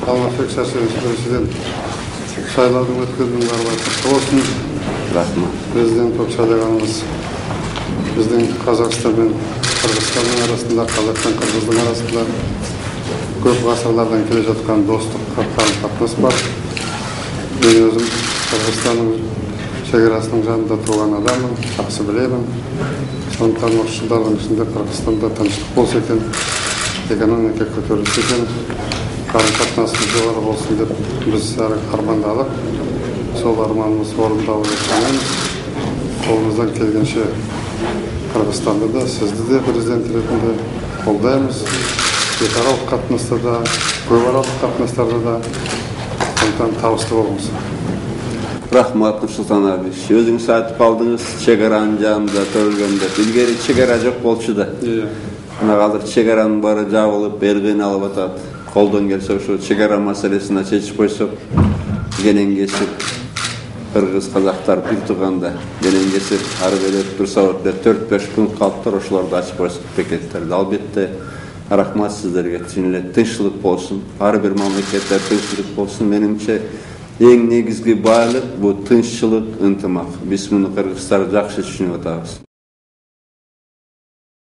Алмазбек Шашевич президент шайлаудың өткізілуінің барлығы құтты болсын. Рахмат. Президент болып сайлағанымыз біздің Қазақстан мен Қырғызстанның арасында, Қазақ пен Қырғыздың арасында көп ғасырлардан келе жатқан достық қарым-қатынас бар. Мен өзім Қырғызстанның шекарасының жанында туған адаммын, жақсы білемін. Сондықтан осы жылдардың ішінде Қырғызстанда тыныштық болса екен, экономика көтерілсе екен, қарым-қатынасымыз жоғары болсын деп біз армандадық. Сол арманымыз орындалуы санаймыз. Қолымыздан келгенше Қырғызстанды да, сізді де президент ретінде қолдаймыз. Екіаралық қатынаста да, көпаралық қатынастарда да сондықтан табысты болыңыз. Рахмат, Нұрсұлтан Абиш. Өзіңіз айтып қалдыңыз, шекараның жанында төрілгенде. Илгери шекара жоқ болчу да. Мына қазір шекараның бары жабылып, бергені алып атат. Қолдан келсе ошо шекара маселесин чечип койсок, кенен кесип Кыргыз казактар бир турганда кенен кесип ары берип турса 4-5 күн калыптыр, ошолорду ачып койсок бекеттерди. Албетте рахмат сиздерге, тынччылык болсун. Ар бир мамлекетте тынччылык болсун. Менимче эң негизги байлык бул тынччылык, ынтымак. Биз муну кыргыздар жакшы түшүнүп атабыз.